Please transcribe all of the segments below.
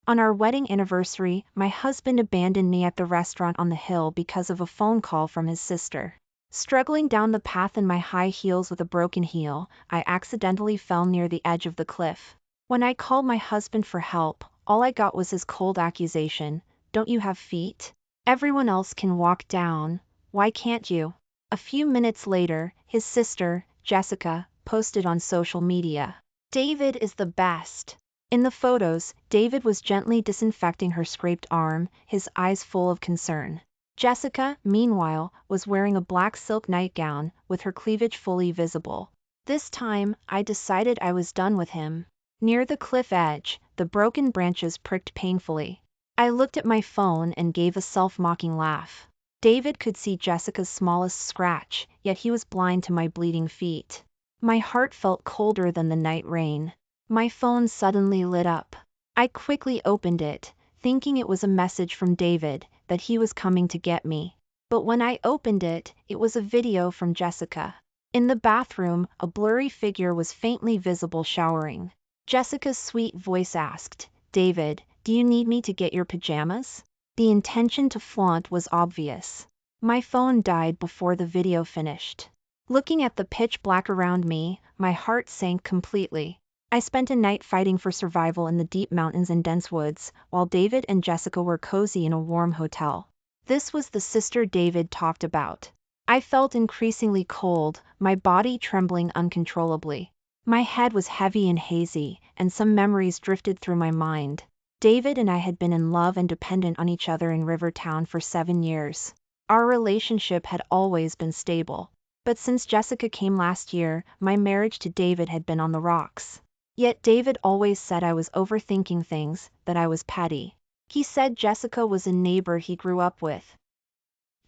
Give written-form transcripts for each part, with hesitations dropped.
On our wedding anniversary, my husband abandoned me at the restaurant on the hill because of a phone call from his sister. Struggling down the path in my high heels with a broken heel, I accidentally fell near the edge of the cliff. When I called my husband for help, all I got was his cold accusation, "Don't you have feet? Everyone else can walk down. Why can't you?" A few minutes later, his sister, Jessica, posted on social media, "David is the best." In the photos, David was gently disinfecting her scraped arm, his eyes full of concern. Jessica, meanwhile, was wearing a black silk nightgown, with her cleavage fully visible. This time, I decided I was done with him. Near the cliff edge, the broken branches pricked painfully. I looked at my phone and gave a self-mocking laugh. David could see Jessica's smallest scratch, yet he was blind to my bleeding feet. My heart felt colder than the night rain. My phone suddenly lit up. I quickly opened it, thinking it was a message from David, that he was coming to get me. But when I opened it, it was a video from Jessica. In the bathroom, a blurry figure was faintly visible showering. Jessica's sweet voice asked, "David, do you need me to get your pajamas?" The intention to flaunt was obvious. My phone died before the video finished. Looking at the pitch black around me, my heart sank completely. I spent a night fighting for survival in the deep mountains and dense woods, while David and Jessica were cozy in a warm hotel. This was the sister David talked about. I felt increasingly cold, my body trembling uncontrollably. My head was heavy and hazy, and some memories drifted through my mind. David and I had been in love and dependent on each other in Rivertown for 7 years. Our relationship had always been stable. But since Jessica came last year, my marriage to David had been on the rocks. Yet David always said I was overthinking things, that I was petty. He said Jessica was a neighbor he grew up with.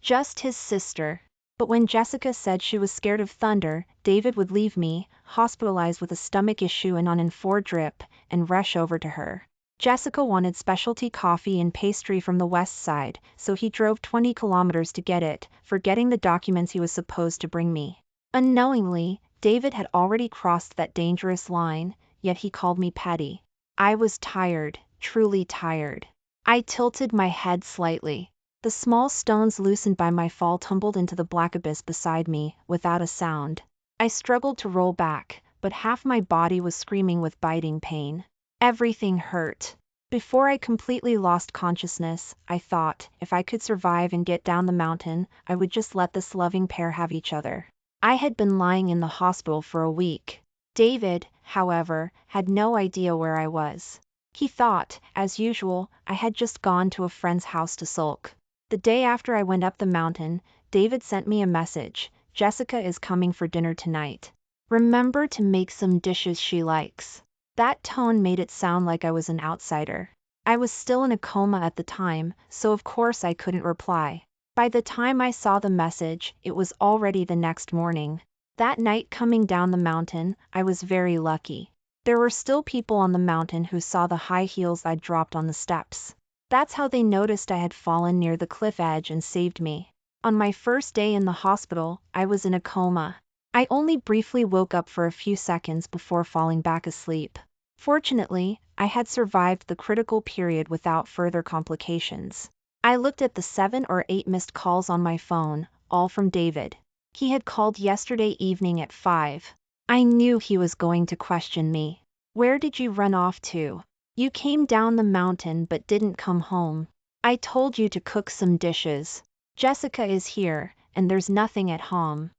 Just his sister. But when Jessica said she was scared of thunder, David would leave me, hospitalized with a stomach issue and on an 4 drip, and rush over to her. Jessica wanted specialty coffee and pastry from the west side, so he drove 20 kilometers to get it, forgetting the documents he was supposed to bring me. Unknowingly, David had already crossed that dangerous line, yet he called me petty. I was tired, truly tired. I tilted my head slightly. The small stones loosened by my fall tumbled into the black abyss beside me, without a sound. I struggled to roll back, but half my body was screaming with biting pain. Everything hurt. Before I completely lost consciousness, I thought, if I could survive and get down the mountain, I would just let this loving pair have each other. I had been lying in the hospital for a week. David, however, had no idea where I was. He thought, as usual, I had just gone to a friend's house to sulk. The day after I went up the mountain, David sent me a message, "Jessica is coming for dinner tonight. Remember to make some dishes she likes." That tone made it sound like I was an outsider. I was still in a coma at the time, so of course I couldn't reply. By the time I saw the message, it was already the next morning. That night coming down the mountain, I was very lucky. There were still people on the mountain who saw the high heels I'd dropped on the steps. That's how they noticed I had fallen near the cliff edge and saved me. On my first day in the hospital, I was in a coma. I only briefly woke up for a few seconds before falling back asleep. Fortunately, I had survived the critical period without further complications. I looked at the 7 or 8 missed calls on my phone, all from David. He had called yesterday evening at 5. I knew he was going to question me. "Where did you run off to? You came down the mountain but didn't come home. I told you to cook some dishes. Jessica is here, and there's nothing at home."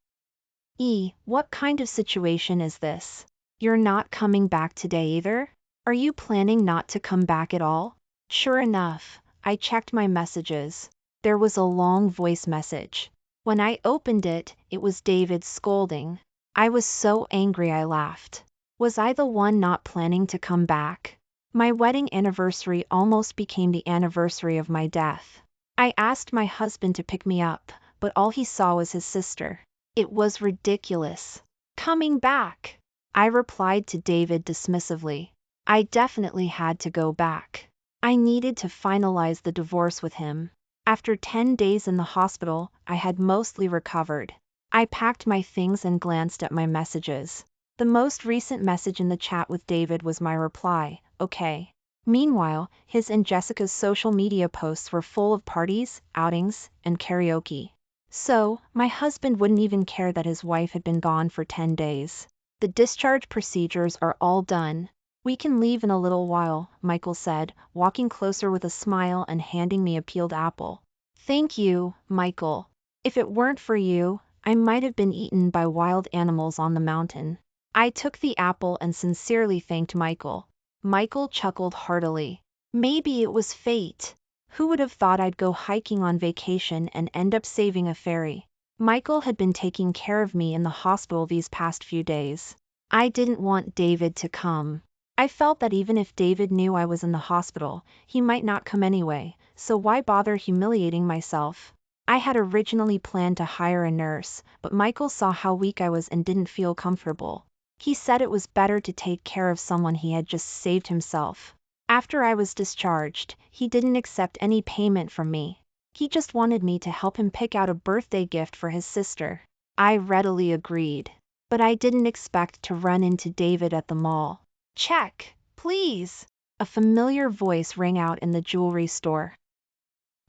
What kind of situation is this? You're not coming back today either? Are you planning not to come back at all? Sure enough, I checked my messages. There was a long voice message. When I opened it, it was David scolding. I was so angry I laughed. Was I the one not planning to come back? My wedding anniversary almost became the anniversary of my death. I asked my husband to pick me up, but all he saw was his sister. It was ridiculous. "Coming back," I replied to David dismissively. I definitely had to go back. I needed to finalize the divorce with him. After 10 days in the hospital, I had mostly recovered. I packed my things and glanced at my messages. The most recent message in the chat with David was my reply, "Okay. Meanwhile, his and Jessica's social media posts were full of parties, outings, and karaoke. So, my husband wouldn't even care that his wife had been gone for 10 days. The discharge procedures are all done. We can leave in a little while, Michael said, walking closer with a smile and handing me a peeled apple. Thank you, Michael. If it weren't for you, I might have been eaten by wild animals on the mountain. I took the apple and sincerely thanked Michael. Michael chuckled heartily. Maybe it was fate. Who would have thought I'd go hiking on vacation and end up saving a fairy? Michael had been taking care of me in the hospital these past few days. I didn't want David to come. I felt that even if David knew I was in the hospital, he might not come anyway, so why bother humiliating myself? I had originally planned to hire a nurse, but Michael saw how weak I was and didn't feel comfortable. He said it was better to take care of someone he had just saved himself. After I was discharged, he didn't accept any payment from me. He just wanted me to help him pick out a birthday gift for his sister. I readily agreed. But I didn't expect to run into David at the mall. Check, please. A familiar voice rang out in the jewelry store.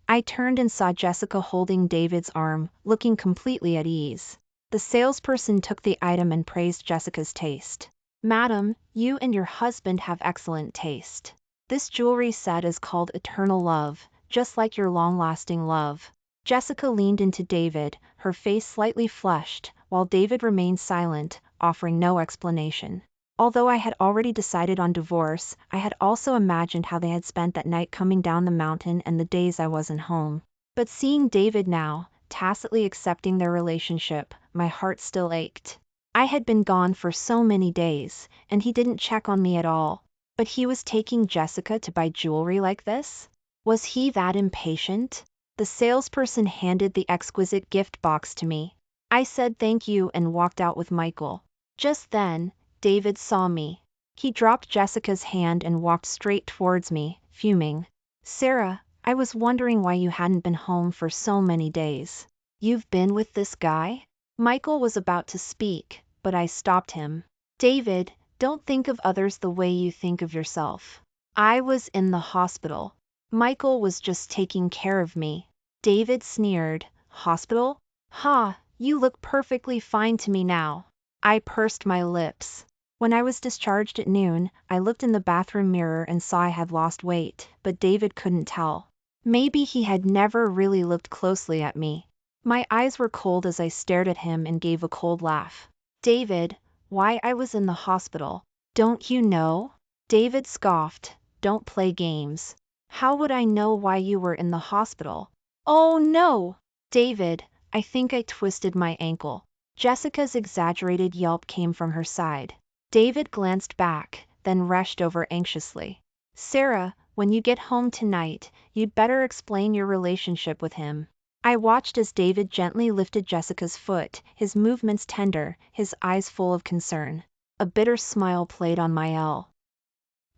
I turned and saw Jessica holding David's arm, looking completely at ease. The salesperson took the item and praised Jessica's taste. Madam, you and your husband have excellent taste. This jewelry set is called Eternal Love, just like your long-lasting love. Jessica leaned into David, her face slightly flushed, while David remained silent, offering no explanation. Although I had already decided on divorce, I had also imagined how they had spent that night coming down the mountain and the days I wasn't home. But seeing David now, tacitly accepting their relationship, my heart still ached. I had been gone for so many days, and he didn't check on me at all. But he was taking Jessica to buy jewelry like this? Was he that impatient? The salesperson handed the exquisite gift box to me. I said thank you and walked out with Michael. Just then, David saw me. He dropped Jessica's hand and walked straight towards me, fuming. Sarah, I was wondering why you hadn't been home for so many days. You've been with this guy? Michael was about to speak, but I stopped him. David, don't think of others the way you think of yourself. I was in the hospital. Michael was just taking care of me. David sneered. Hospital? Ha, you look perfectly fine to me now. I pursed my lips. When I was discharged at noon, I looked in the bathroom mirror and saw I had lost weight, but David couldn't tell. Maybe he had never really looked closely at me. My eyes were cold as I stared at him and gave a cold laugh. David, why I was in the hospital. Don't you know? David scoffed. Don't play games. How would I know why you were in the hospital? Oh no! David, I think I twisted my ankle. Jessica's exaggerated yelp came from her side. David glanced back, then rushed over anxiously. Sarah, when you get home tonight, you'd better explain your relationship with him. I watched as David gently lifted Jessica's foot, his movements tender, his eyes full of concern. A bitter smile played on my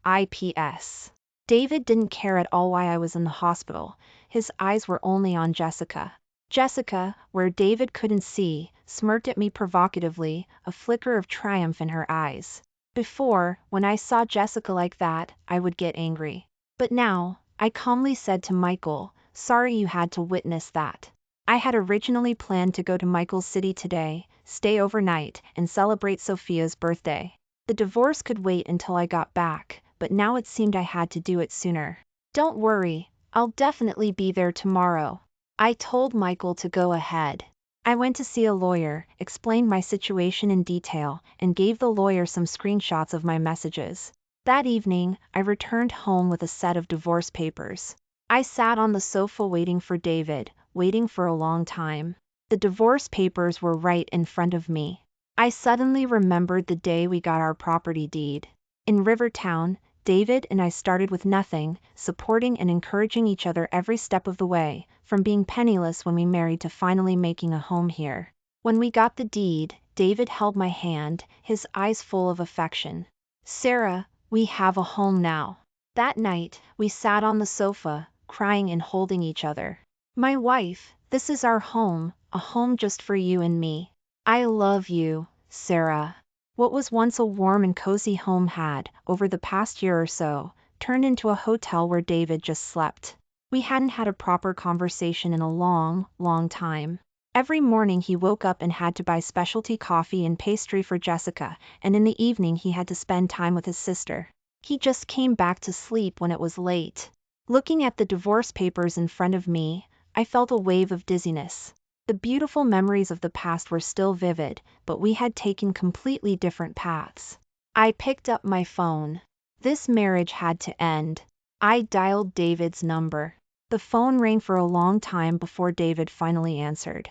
lips. David didn't care at all why I was in the hospital. His eyes were only on Jessica. Jessica, where David couldn't see, smirked at me provocatively, a flicker of triumph in her eyes. Before, when I saw Jessica like that, I would get angry. But now, I calmly said to Michael, sorry you had to witness that. I had originally planned to go to Michael's city today, stay overnight, and celebrate Sophia's birthday. The divorce could wait until I got back, but now it seemed I had to do it sooner. Don't worry, I'll definitely be there tomorrow. I told Michael to go ahead. I went to see a lawyer, explained my situation in detail, and gave the lawyer some screenshots of my messages. That evening, I returned home with a set of divorce papers. I sat on the sofa waiting for David, waiting for a long time. The divorce papers were right in front of me. I suddenly remembered the day we got our property deed. In Rivertown, David and I started with nothing, supporting and encouraging each other every step of the way, from being penniless when we married to finally making a home here. When we got the deed, David held my hand, his eyes full of affection. Sarah, we have a home now. That night, we sat on the sofa, crying and holding each other. My wife, this is our home, a home just for you and me. I love you, Sarah. What was once a warm and cozy home had, over the past year or so, turned into a hotel where David just slept. We hadn't had a proper conversation in a long, long time. Every morning he woke up and had to buy specialty coffee and pastry for Jessica, and in the evening he had to spend time with his sister. He just came back to sleep when it was late. Looking at the divorce papers in front of me, I felt a wave of dizziness. The beautiful memories of the past were still vivid, but we had taken completely different paths. I picked up my phone. This marriage had to end. I dialed David's number. The phone rang for a long time before David finally answered.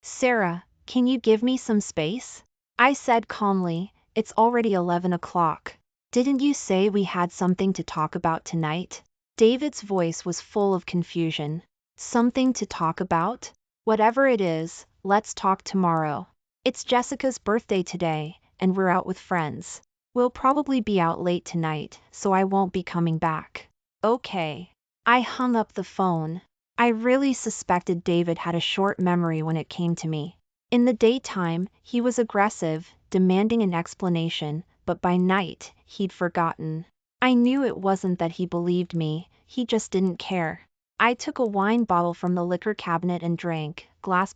"Sarah, can you give me some space?" I said calmly, "It's already 11 o'clock. Didn't you say we had something to talk about tonight?" David's voice was full of confusion. "Something to talk about? Whatever it is, let's talk tomorrow. It's Jessica's birthday today, and we're out with friends. We'll probably be out late tonight, so I won't be coming back." "Okay." I hung up the phone. I really suspected David had a short memory when it came to me. In the daytime, he was aggressive, demanding an explanation, but by night, he'd forgotten. I knew it wasn't that he believed me, he just didn't care. I took a wine bottle from the liquor cabinet and drank, glass,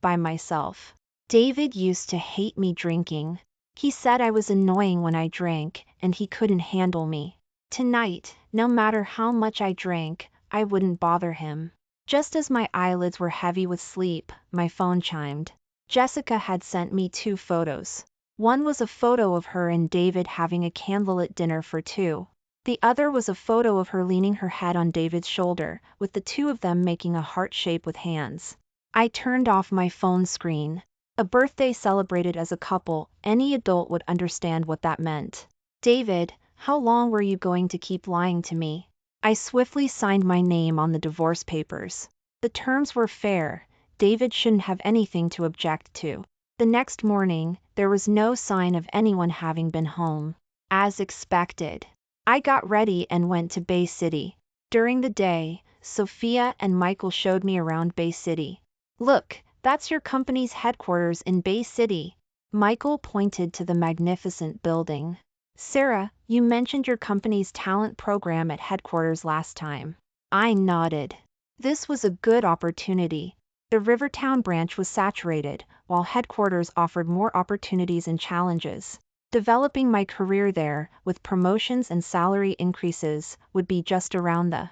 by myself. David used to hate me drinking. He said I was annoying when I drank, and he couldn't handle me. Tonight, no matter how much I drank, I wouldn't bother him. Just as my eyelids were heavy with sleep, my phone chimed. Jessica had sent me 2 photos. One was a photo of her and David having a candlelit dinner for 2. The other was a photo of her leaning her head on David's shoulder, with the 2 of them making a heart shape with hands. I turned off my phone screen. A birthday celebrated as a couple, any adult would understand what that meant. "David, how long were you going to keep lying to me?" I swiftly signed my name on the divorce papers. The terms were fair. David shouldn't have anything to object to. The next morning, there was no sign of anyone having been home. As expected, I got ready and went to Bay City. During the day, Sophia and Michael showed me around Bay City. "Look, that's your company's headquarters in Bay City." Michael pointed to the magnificent building. "Sarah, you mentioned your company's talent program at headquarters last time." I nodded. This was a good opportunity. The Rivertown branch was saturated, while headquarters offered more opportunities and challenges. Developing my career there, with promotions and salary increases, would be just around the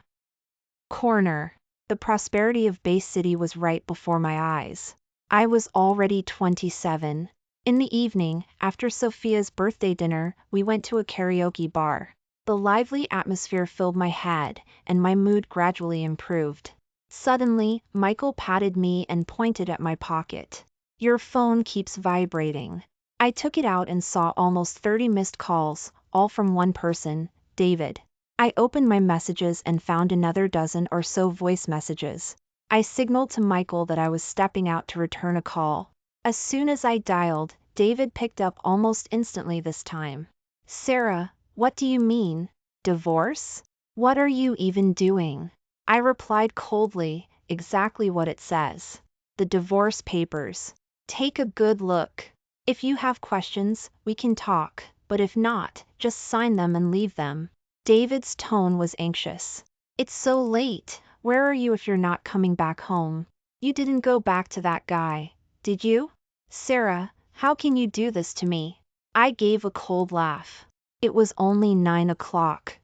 corner. The prosperity of Bay City was right before my eyes. I was already 27. In the evening, after Sophia's birthday dinner, we went to a karaoke bar. The lively atmosphere filled my head, and my mood gradually improved. Suddenly, Michael patted me and pointed at my pocket. "Your phone keeps vibrating." I took it out and saw almost 30 missed calls, all from one person, David. I opened my messages and found another dozen or so voice messages. I signaled to Michael that I was stepping out to return a call. As soon as I dialed, David picked up almost instantly this time. "Sarah, what do you mean? Divorce? What are you even doing?" I replied coldly, exactly what it says. The divorce papers. Take a good look. If you have questions, we can talk, but if not, just sign them and leave them. David's tone was anxious. "It's so late. Where are you if you're not coming back home? You didn't go back to that guy, did you?" "Sarah, how can you do this to me?" I gave a cold laugh. It was only 9 o'clock.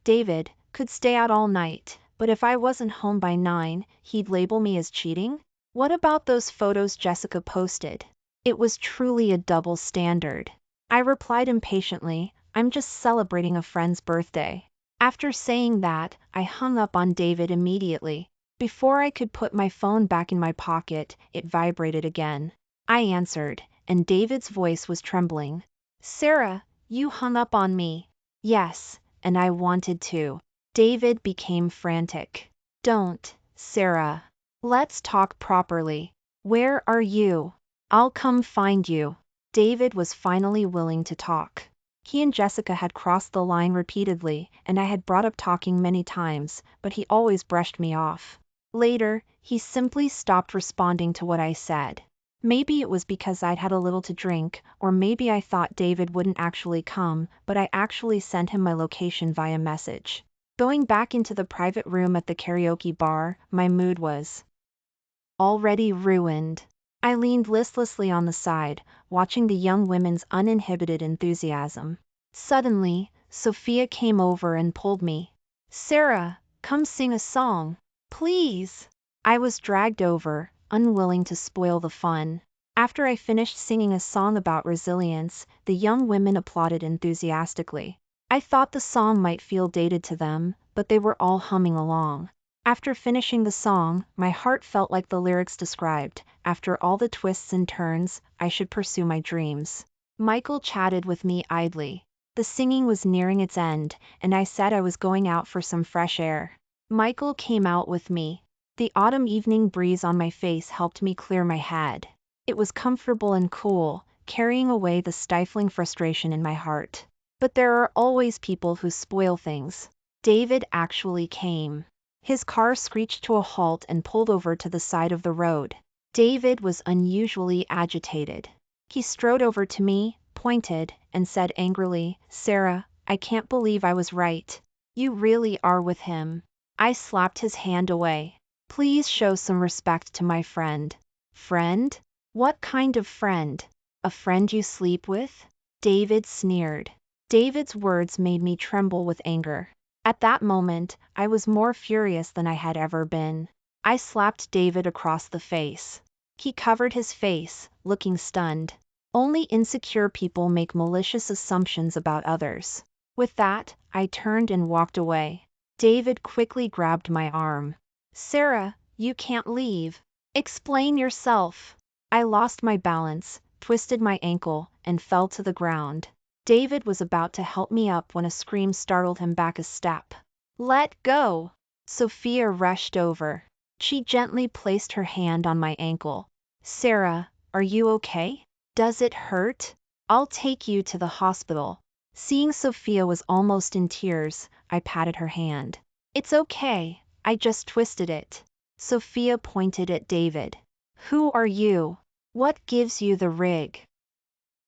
David, could stay out all night, but if I wasn't home by 9, he'd label me as cheating? What about those photos Jessica posted? It was truly a double standard. I replied impatiently, "I'm just celebrating a friend's birthday." After saying that, I hung up on David immediately. Before I could put my phone back in my pocket, it vibrated again. I answered, and David's voice was trembling. "Sarah, you hung up on me." "Yes, and I wanted to." David became frantic. "Don't, Sarah. Let's talk properly. Where are you? I'll come find you." David was finally willing to talk. He and Jessica had crossed the line repeatedly, and I had brought up talking many times, but he always brushed me off. Later, he simply stopped responding to what I said. Maybe it was because I'd had a little to drink, or maybe I thought David wouldn't actually come, but I actually sent him my location via message. Going back into the private room at the karaoke bar, my mood was already ruined. I leaned listlessly on the side, watching the young women's uninhibited enthusiasm. Suddenly, Sophia came over and pulled me. "Sarah, come sing a song. Please." I was dragged over, unwilling to spoil the fun. After I finished singing a song about resilience, the young women applauded enthusiastically. I thought the song might feel dated to them, but they were all humming along. After finishing the song, my heart felt like the lyrics described, "After all the twists and turns, I should pursue my dreams." Michael chatted with me idly. The singing was nearing its end, and I said I was going out for some fresh air. Michael came out with me. The autumn evening breeze on my face helped me clear my head. It was comfortable and cool, carrying away the stifling frustration in my heart. But there are always people who spoil things. David actually came. His car screeched to a halt and pulled over to the side of the road. David was unusually agitated. He strode over to me, pointed, and said angrily, "Sarah, I can't believe I was right. You really are with him." I slapped his hand away. "Please show some respect to my friend." "Friend? What kind of friend? A friend you sleep with?" David sneered. David's words made me tremble with anger. At that moment, I was more furious than I had ever been. I slapped David across the face. He covered his face, looking stunned. Only insecure people make malicious assumptions about others. With that, I turned and walked away. David quickly grabbed my arm. "Sarah, you can't leave. Explain yourself." I lost my balance, twisted my ankle, and fell to the ground. David was about to help me up when a scream startled him back a step. "Let go!" Sophia rushed over. She gently placed her hand on my ankle. "Sarah, are you okay? Does it hurt? I'll take you to the hospital." Seeing Sophia was almost in tears, I patted her hand. "It's okay, I just twisted it." Sophia pointed at David. "Who are you? What gives you the rig?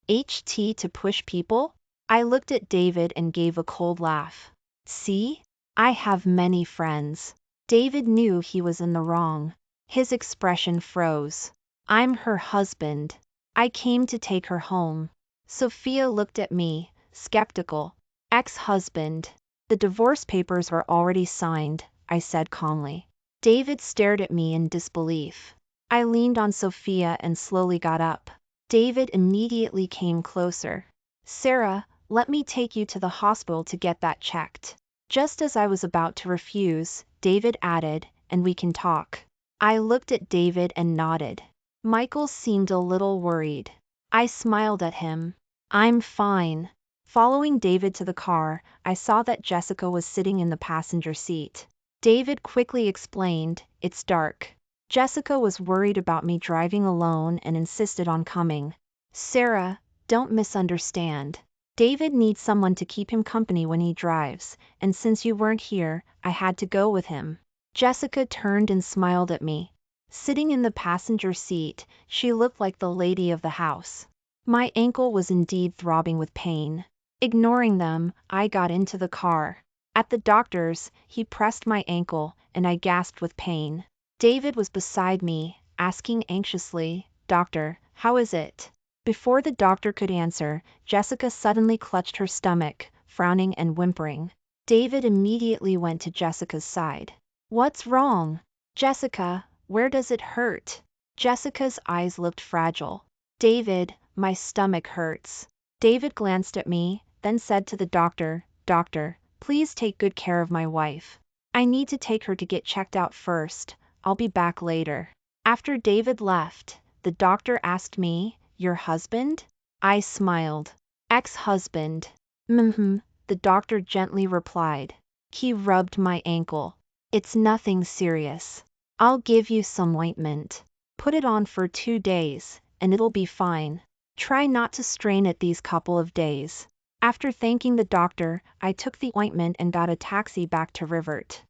HT to push people?" I looked at David and gave a cold laugh. "See? I have many friends." David knew he was in the wrong. His expression froze. "I'm her husband. I came to take her home." Sophia looked at me, skeptical. "Ex-husband. The divorce papers are already signed," I said calmly. David stared at me in disbelief. I leaned on Sophia and slowly got up. David immediately came closer. "Sarah, let me take you to the hospital to get that checked." Just as I was about to refuse, David added, "And we can talk." I looked at David and nodded. Michael seemed a little worried. I smiled at him. "I'm fine." Following David to the car, I saw that Jessica was sitting in the passenger seat. David quickly explained, "It's dark." Jessica was worried about me driving alone and insisted on coming. "Sarah, don't misunderstand. David needs someone to keep him company when he drives, and since you weren't here, I had to go with him." Jessica turned and smiled at me. Sitting in the passenger seat, she looked like the lady of the house. My ankle was indeed throbbing with pain. Ignoring them, I got into the car. At the doctor's, he pressed my ankle, and I gasped with pain. David was beside me, asking anxiously, "Doctor, how is it?" Before the doctor could answer, Jessica suddenly clutched her stomach, frowning and whimpering. David immediately went to Jessica's side. "What's wrong? Jessica, where does it hurt?" Jessica's eyes looked fragile. "David, my stomach hurts." David glanced at me, then said to the doctor, "Doctor, please take good care of my wife. I need to take her to get checked out first. I'll be back later." After David left, the doctor asked me, "Your husband?" I smiled. "Ex-husband." The doctor gently replied. He rubbed my ankle. "It's nothing serious. I'll give you some ointment. Put it on for 2 days, and it'll be fine. Try not to strain it these couple of days." After thanking the doctor, I took the ointment and got a taxi back to Rivert.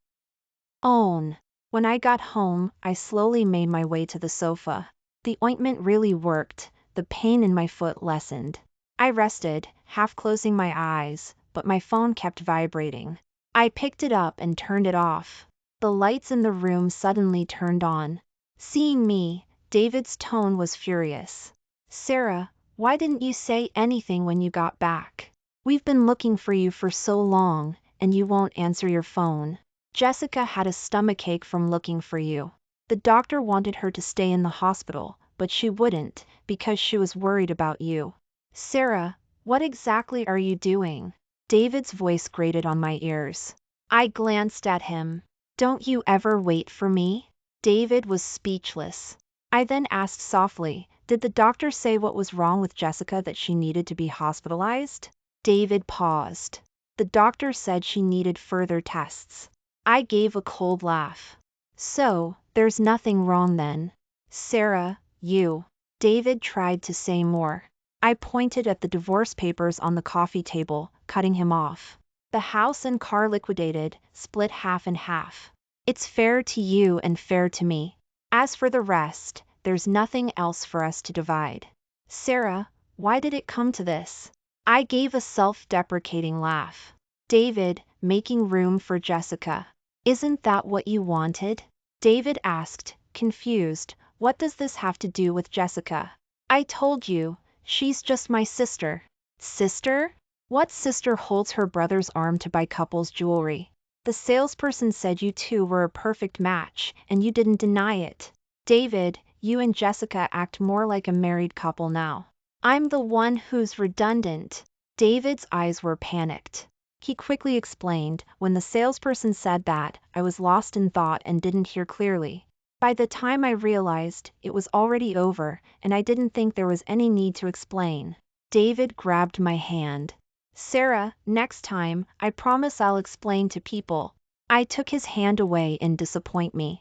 When I got home, I slowly made my way to the sofa. The ointment really worked. The pain in my foot lessened. I rested, half closing my eyes, but my phone kept vibrating. I picked it up and turned it off. The lights in the room suddenly turned on. Seeing me, David's tone was furious. "Sarah, why didn't you say anything when you got back? We've been looking for you for so long, and you won't answer your phone. Jessica had a stomachache from looking for you. The doctor wanted her to stay in the hospital, but she wouldn't, because she was worried about you. Sarah, what exactly are you doing?" David's voice grated on my ears. I glanced at him. "Don't you ever wait for me?" David was speechless. I then asked softly, "Did the doctor say what was wrong with Jessica, that she needed to be hospitalized?" David paused. "The doctor said she needed further tests." I gave a cold laugh. "So, there's nothing wrong then?" "Sarah, you..." David tried to say more. I pointed at the divorce papers on the coffee table, cutting him off. "The house and car liquidated, split half and half. It's fair to you and fair to me. As for the rest, there's nothing else for us to divide." "Sarah, why did it come to this?" I gave a self-deprecating laugh. "David, making room for Jessica. Isn't that what you wanted?" David asked, confused. "What does this have to do with Jessica?" "I told you, she's just my sister." "Sister? What sister holds her brother's arm to buy couples jewelry?" "The salesperson said you two were a perfect match, and you didn't deny it." "David, you and Jessica act more like a married couple now." "I'm the one who's redundant." David's eyes were panicked. He quickly explained, "When the salesperson said that, I was lost in thought and didn't hear clearly. By the time I realized, it was already over, and I didn't think there was any need to explain." David grabbed my hand. "Sarah, next time, I promise I'll explain to people." I took his hand away in disappointment.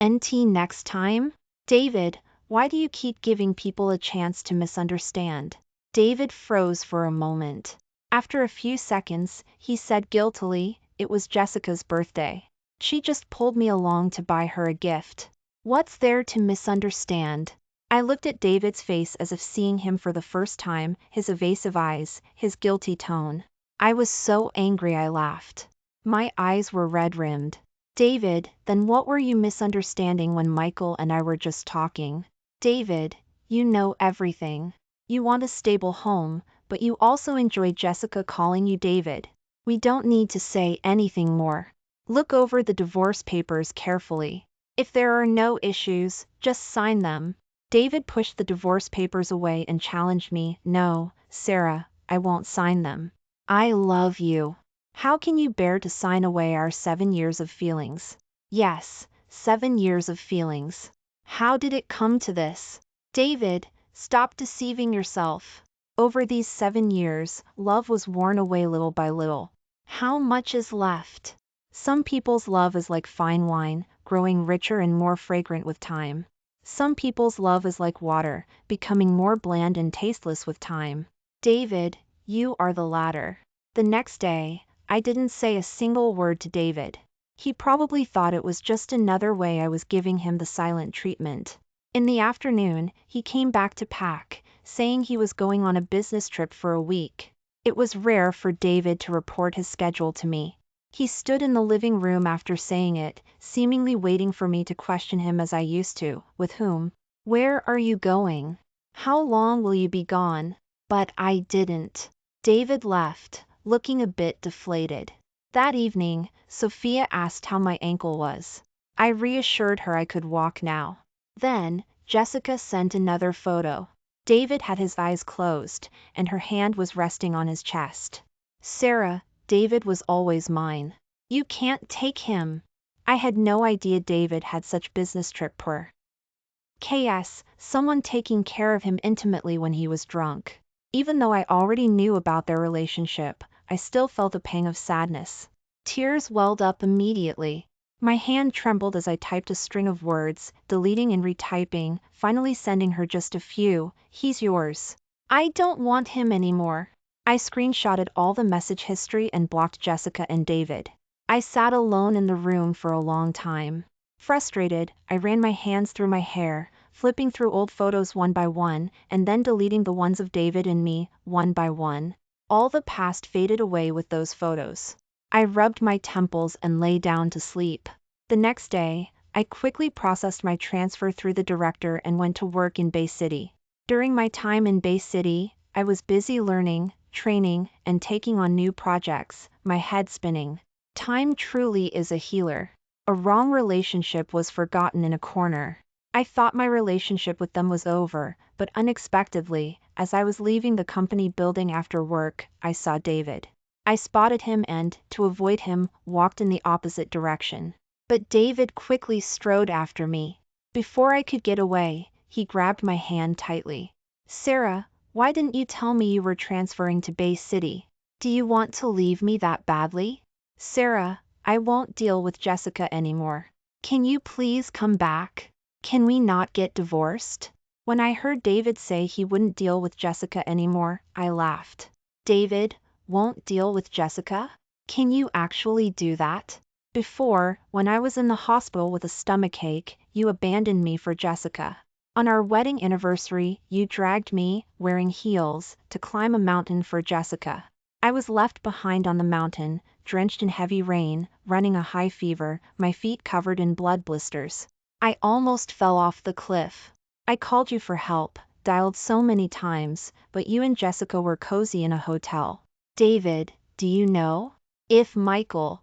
Next time? "David, why do you keep giving people a chance to misunderstand?" David froze for a moment. After a few seconds, he said guiltily, "It was Jessica's birthday. She just pulled me along to buy her a gift. What's there to misunderstand?" I looked at David's face as if seeing him for the first time, his evasive eyes, his guilty tone. I was so angry I laughed. My eyes were red-rimmed. "David, then what were you misunderstanding when Michael and I were just talking?" "David, you know everything. You want a stable home, but you also enjoy Jessica calling you David. We don't need to say anything more. Look over the divorce papers carefully. If there are no issues, just sign them." David pushed the divorce papers away and challenged me. "No, Sarah, I won't sign them. I love you. How can you bear to sign away our 7 years of feelings?" "Yes, 7 years of feelings. How did it come to this?" "David, stop deceiving yourself. Over these 7 years, love was worn away little by little. How much is left?" "Some people's love is like fine wine, growing richer and more fragrant with time. Some people's love is like water, becoming more bland and tasteless with time." "David, you are the latter." The next day, I didn't say a single word to David. He probably thought it was just another way I was giving him the silent treatment. In the afternoon, he came back to pack, saying he was going on a business trip for a week. It was rare for David to report his schedule to me. He stood in the living room after saying it, seemingly waiting for me to question him as I used to. "With whom? Where are you going? How long will you be gone?" But I didn't. David left, looking a bit deflated. That evening, Sophia asked how my ankle was. I reassured her I could walk now. Then, Jessica sent another photo. David had his eyes closed, and her hand was resting on his chest. "Sarah, David was always mine. You can't take him." I had no idea David had such business trip per. KS, someone taking care of him intimately when he was drunk. Even though I already knew about their relationship, I still felt a pang of sadness. Tears welled up immediately. My hand trembled as I typed a string of words, deleting and retyping, finally sending her just a few. "He's yours. I don't want him anymore." I screenshotted all the message history and blocked Jessica and David. I sat alone in the room for a long time. Frustrated, I ran my hands through my hair, flipping through old photos one by one, and then deleting the ones of David and me, one by one. All the past faded away with those photos. I rubbed my temples and lay down to sleep. The next day, I quickly processed my transfer through the director and went to work in Bay City. During my time in Bay City, I was busy learning, training, and taking on new projects, my head spinning. Time truly is a healer. A wrong relationship was forgotten in a corner. I thought my relationship with them was over, but unexpectedly, as I was leaving the company building after work, I saw David. I spotted him and, to avoid him, walked in the opposite direction. But David quickly strode after me. Before I could get away, he grabbed my hand tightly. "Sarah, why didn't you tell me you were transferring to Bay City? Do you want to leave me that badly?" "Sarah, I won't deal with Jessica anymore. Can you please come back? Can we not get divorced?" When I heard David say he wouldn't deal with Jessica anymore, I laughed. "David won't deal with Jessica? Can you actually do that? Before, when I was in the hospital with a stomachache, you abandoned me for Jessica. On our wedding anniversary, you dragged me, wearing heels, to climb a mountain for Jessica. I was left behind on the mountain, drenched in heavy rain, running a high fever, my feet covered in blood blisters. I almost fell off the cliff. I called you for help, dialed so many times, but you and Jessica were cozy in a hotel. David, do you know? If Michael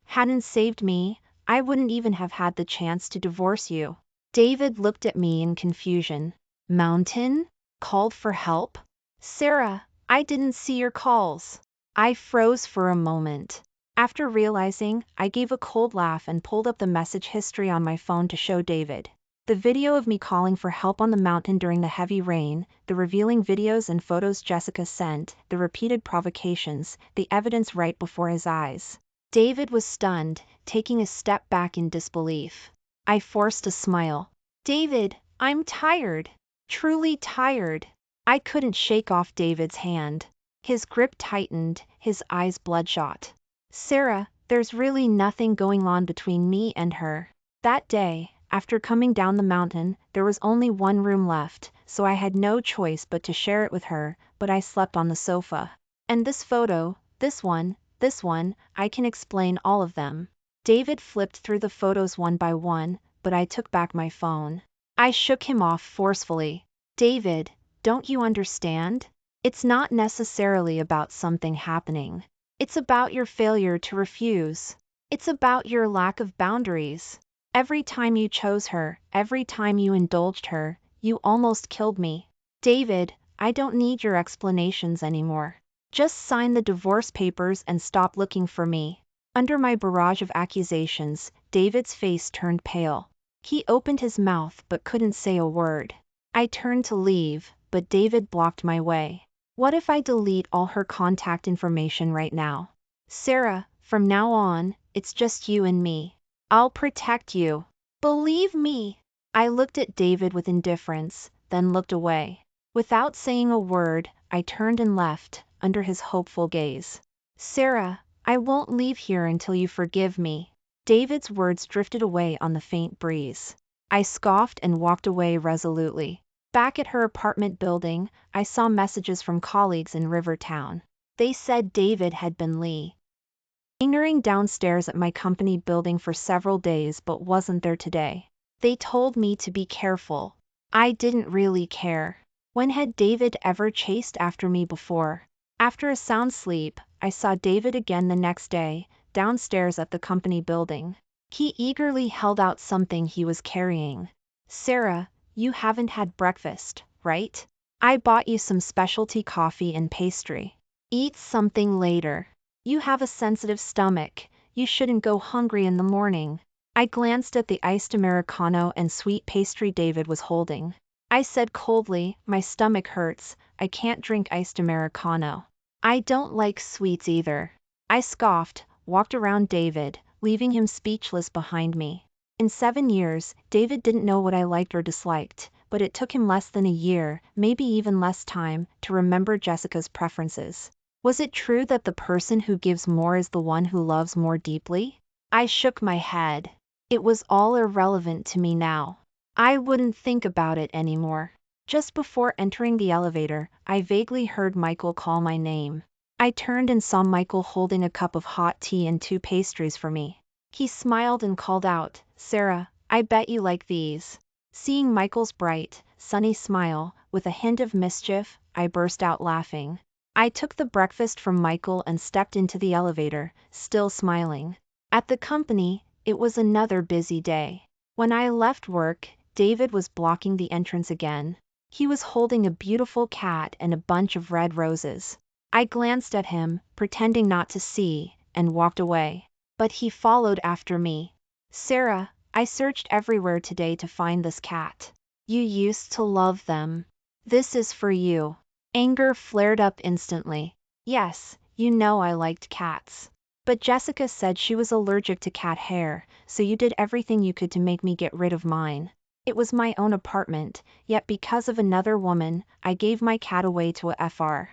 hadn't saved me, I wouldn't even have had the chance to divorce you." David looked at me in confusion. "Mountain? Called for help? Sarah, I didn't see your calls." I froze for a moment. After realizing, I gave a cold laugh and pulled up the message history on my phone to show David. The video of me calling for help on the mountain during the heavy rain, the revealing videos and photos Jessica sent, the repeated provocations, the evidence right before his eyes. David was stunned, taking a step back in disbelief. I forced a smile. "David, I'm tired. Truly tired." I couldn't shake off David's hand. His grip tightened, his eyes bloodshot. "Sarah, there's really nothing going on between me and her. That day, after coming down the mountain, there was only one room left, so I had no choice but to share it with her, but I slept on the sofa. And this photo, this one, I can explain all of them." David flipped through the photos one by one, but I took back my phone. I shook him off forcefully. "David, don't you understand? It's not necessarily about something happening. It's about your failure to refuse. It's about your lack of boundaries. Every time you chose her, every time you indulged her, you almost killed me. David, I don't need your explanations anymore. Just sign the divorce papers and stop looking for me." Under my barrage of accusations, David's face turned pale. He opened his mouth but couldn't say a word. I turned to leave, but David blocked my way. "What if I delete all her contact information right now? Sarah, from now on, it's just you and me. I'll protect you. Believe me." I looked at David with indifference, then looked away. Without saying a word, I turned and left, under his hopeful gaze. "Sarah, I won't leave here until you forgive me." David's words drifted away on the faint breeze. I scoffed and walked away resolutely. Back at her apartment building, I saw messages from colleagues in Rivertown. They said David had been lingering downstairs at my company building for several days but wasn't there today. They told me to be careful. I didn't really care. When had David ever chased after me before? After a sound sleep, I saw David again the next day, downstairs at the company building. He eagerly held out something he was carrying. "Sarah, you haven't had breakfast, right? I bought you some specialty coffee and pastry. Eat something later. You have a sensitive stomach, you shouldn't go hungry in the morning." I glanced at the iced Americano and sweet pastry David was holding. I said coldly, "My stomach hurts, I can't drink iced Americano. I don't like sweets either." I scoffed, walked around David, leaving him speechless behind me. In 7 years, David didn't know what I liked or disliked, but it took him less than a year, maybe even less time, to remember Jessica's preferences. Was it true that the person who gives more is the one who loves more deeply? I shook my head. It was all irrelevant to me now. I wouldn't think about it anymore. Just before entering the elevator, I vaguely heard Michael call my name. I turned and saw Michael holding a cup of hot tea and 2 pastries for me. He smiled and called out, "Sarah, I bet you like these." Seeing Michael's bright, sunny smile, with a hint of mischief, I burst out laughing. I took the breakfast from Michael and stepped into the elevator, still smiling. At the company, it was another busy day. When I left work, David was blocking the entrance again. He was holding a beautiful cat and a bunch of red roses. I glanced at him, pretending not to see, and walked away. But he followed after me. "Sarah, I searched everywhere today to find this cat. You used to love them. This is for you." Anger flared up instantly. "Yes, you know I liked cats. But Jessica said she was allergic to cat hair, so you did everything you could to make me get rid of mine. It was my own apartment, yet because of another woman, I gave my cat away to a Fr.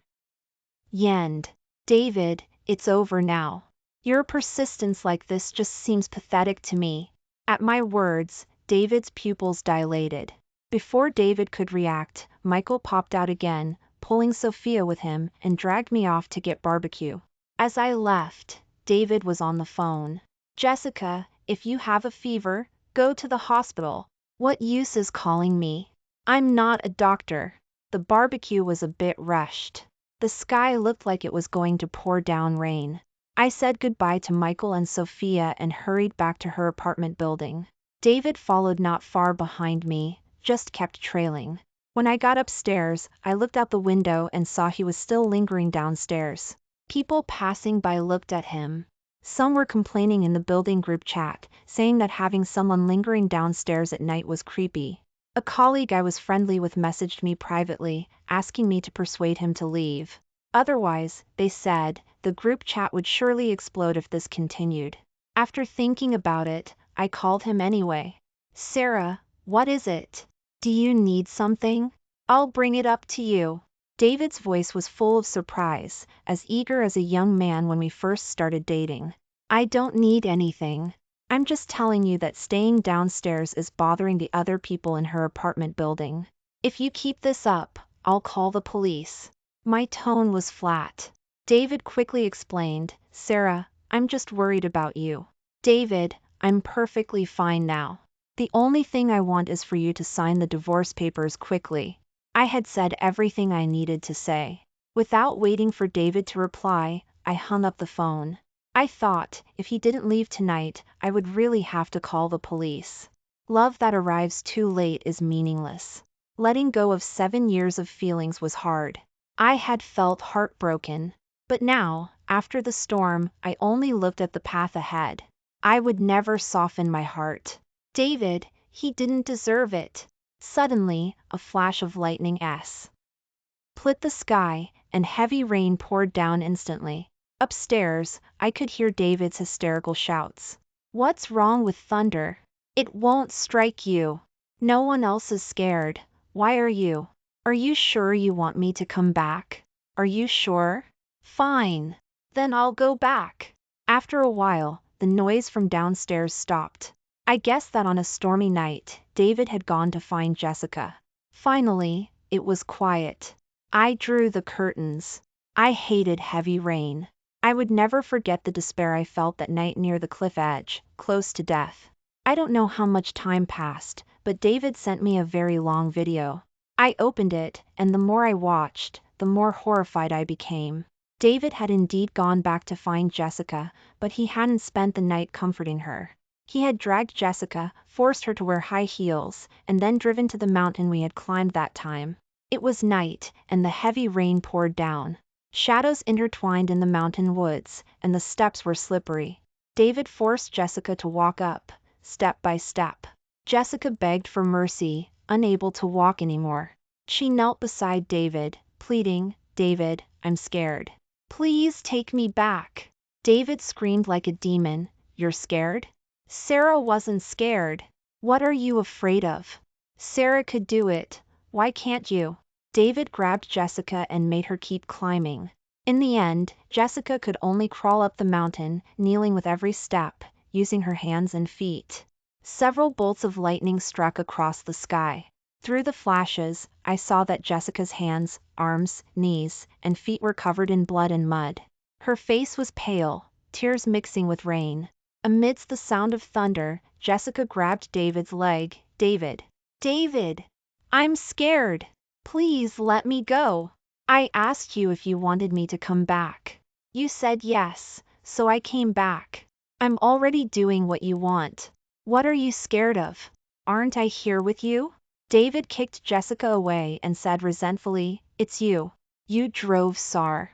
Yend. David, it's over now. Your persistence like this just seems pathetic to me." At my words, David's pupils dilated. Before David could react, Michael popped out again, pulling Sophia with him, and dragged me off to get barbecue. As I left, David was on the phone. "Jessica, if you have a fever, go to the hospital. What use is calling me? I'm not a doctor." The barbecue was a bit rushed. The sky looked like it was going to pour down rain. I said goodbye to Michael and Sophia and hurried back to her apartment building. David followed not far behind me, just kept trailing. When I got upstairs, I looked out the window and saw he was still lingering downstairs. People passing by looked at him. Some were complaining in the building group chat, saying that having someone lingering downstairs at night was creepy. A colleague I was friendly with messaged me privately, asking me to persuade him to leave. Otherwise, they said, the group chat would surely explode if this continued. After thinking about it, I called him anyway. "Sarah, what is it? Do you need something? I'll bring it up to you." David's voice was full of surprise, as eager as a young man when we first started dating. "I don't need anything. I'm just telling you that staying downstairs is bothering the other people in her apartment building. If you keep this up, I'll call the police." My tone was flat. David quickly explained, "Sarah, I'm just worried about you." "David, I'm perfectly fine now. The only thing I want is for you to sign the divorce papers quickly." I had said everything I needed to say. Without waiting for David to reply, I hung up the phone. I thought, if he didn't leave tonight, I would really have to call the police. Love that arrives too late is meaningless. Letting go of 7 years of feelings was hard. I had felt heartbroken. But now, after the storm, I only looked at the path ahead. I would never soften my heart. David, he didn't deserve it. Suddenly, a flash of lightning split the sky, and heavy rain poured down instantly. Upstairs, I could hear David's hysterical shouts. "What's wrong with thunder? It won't strike you. No one else is scared. Why are you? Are you sure you want me to come back? Are you sure? Fine. Then I'll go back." After a while, the noise from downstairs stopped. I guessed that on a stormy night, David had gone to find Jessica. Finally, it was quiet. I drew the curtains. I hated heavy rain. I would never forget the despair I felt that night near the cliff edge, close to death. I don't know how much time passed, but David sent me a very long video. I opened it, and the more I watched, the more horrified I became. David had indeed gone back to find Jessica, but he hadn't spent the night comforting her. He had dragged Jessica, forced her to wear high heels, and then driven to the mountain we had climbed that time. It was night, and the heavy rain poured down. Shadows intertwined in the mountain woods, and the steps were slippery. David forced Jessica to walk up, step by step. Jessica begged for mercy, unable to walk anymore. She knelt beside David, pleading, "David, I'm scared. Please take me back." David screamed like a demon, "You're scared?" Sarah wasn't scared. "What are you afraid of? Sarah could do it. Why can't you?" David grabbed Jessica and made her keep climbing. In the end, Jessica could only crawl up the mountain, kneeling with every step, using her hands and feet. Several bolts of lightning struck across the sky. Through the flashes, I saw that Jessica's hands, arms, knees, and feet were covered in blood and mud. Her face was pale, tears mixing with rain. Amidst the sound of thunder, Jessica grabbed David's leg. David. David! I'm scared. Please let me go. I asked you if you wanted me to come back. You said yes, so I came back. I'm already doing what you want. What are you scared of? Aren't I here with you? David kicked Jessica away and said resentfully, "It's you. You drove Sar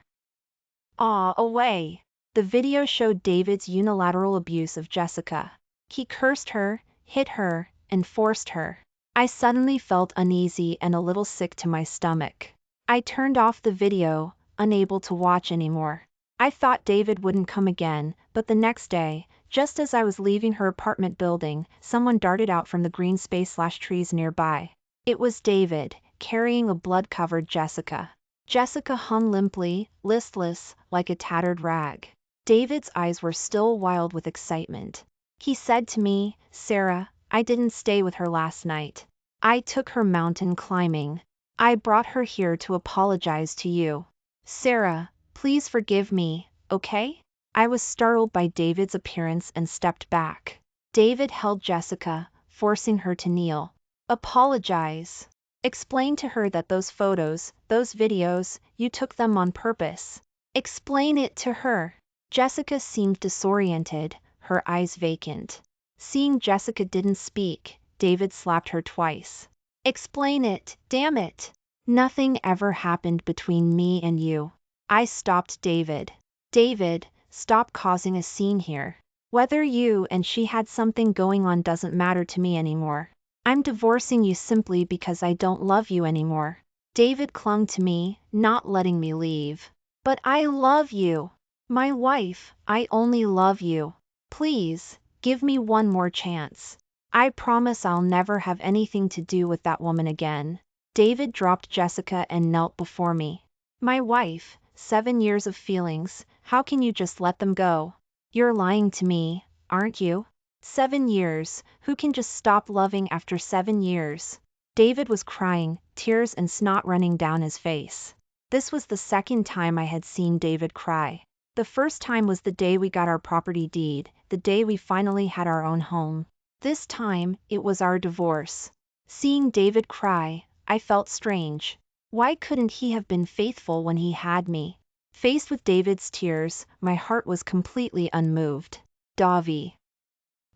away." The video showed David's unilateral abuse of Jessica. He cursed her, hit her, and forced her. I suddenly felt uneasy and a little sick to my stomach. I turned off the video, unable to watch anymore. I thought David wouldn't come again, but the next day, just as I was leaving her apartment building, someone darted out from the green space/trees nearby. It was David, carrying a blood-covered Jessica. Jessica hung limply, listless, like a tattered rag. David's eyes were still wild with excitement. He said to me, "Sarah, I didn't stay with her last night. I took her mountain climbing. I brought her here to apologize to you. Sarah, please forgive me, okay?" I was startled by David's appearance and stepped back. David held Jessica, forcing her to kneel. "Apologize. Explain to her that those photos, those videos, you took them on purpose. Explain it to her." Jessica seemed disoriented, her eyes vacant. Seeing Jessica didn't speak, David slapped her twice. "Explain it, damn it. Nothing ever happened between me and you." I stopped David. "David, stop causing a scene here. Whether you and she had something going on doesn't matter to me anymore. I'm divorcing you simply because I don't love you anymore." David clung to me, not letting me leave. "But I love you. My wife, I only love you. Please, give me one more chance. I promise I'll never have anything to do with that woman again." David dropped Jessica and knelt before me. "My wife, 7 years of feelings, how can you just let them go? You're lying to me, aren't you? 7 years, who can just stop loving after 7 years? David was crying, tears and snot running down his face. This was the second time I had seen David cry. The first time was the day we got our property deed, the day we finally had our own home. This time, it was our divorce. Seeing David cry, I felt strange. Why couldn't he have been faithful when he had me? Faced with David's tears, my heart was completely unmoved. "Davi.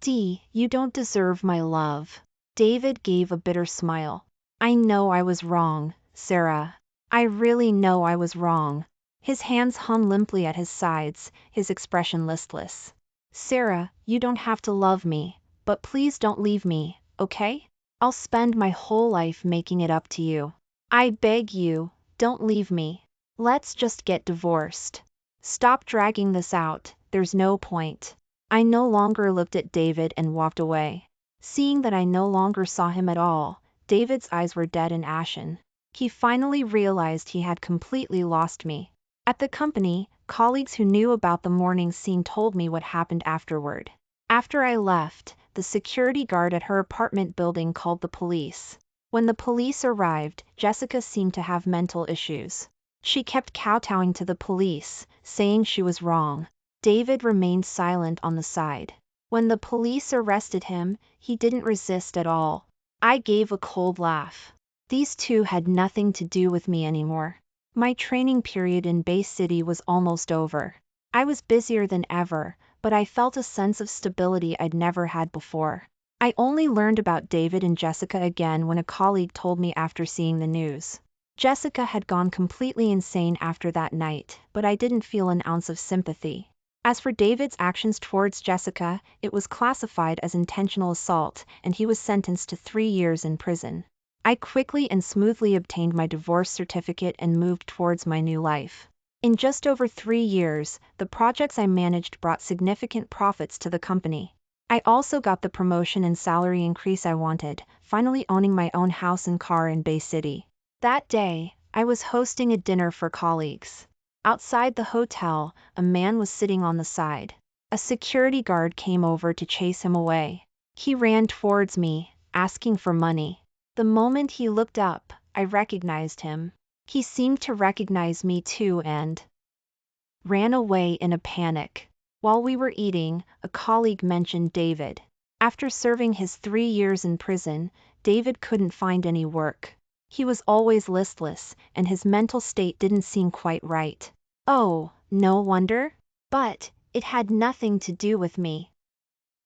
You don't deserve my love." David gave a bitter smile. "I know I was wrong, Sarah. I really know I was wrong." His hands hung limply at his sides, his expression listless. "Sarah, you don't have to love me, but please don't leave me, okay? I'll spend my whole life making it up to you. I beg you, don't leave me. Let's just get divorced. Stop dragging this out, there's no point." I no longer looked at David and walked away. Seeing that I no longer saw him at all, David's eyes were dead and ashen. He finally realized he had completely lost me. At the company, colleagues who knew about the morning scene told me what happened afterward. After I left, the security guard at her apartment building called the police. When the police arrived, Jessica seemed to have mental issues. She kept kowtowing to the police, saying she was wrong. David remained silent on the side. When the police arrested him, he didn't resist at all. I gave a cold laugh. These two had nothing to do with me anymore. My training period in Bay City was almost over. I was busier than ever, but I felt a sense of stability I'd never had before. I only learned about David and Jessica again when a colleague told me after seeing the news. Jessica had gone completely insane after that night, but I didn't feel an ounce of sympathy. As for David's actions towards Jessica, it was classified as intentional assault, and he was sentenced to 3 years in prison. I quickly and smoothly obtained my divorce certificate and moved towards my new life. In just over 3 years, the projects I managed brought significant profits to the company. I also got the promotion and salary increase I wanted, finally owning my own house and car in Bay City. That day, I was hosting a dinner for colleagues. Outside the hotel, a man was sitting on the side. A security guard came over to chase him away. He ran towards me, asking for money. The moment he looked up, I recognized him. He seemed to recognize me too and ran away in a panic. While we were eating, a colleague mentioned David. After serving his 3 years in prison, David couldn't find any work. He was always listless, and his mental state didn't seem quite right. Oh, no wonder. But it had nothing to do with me.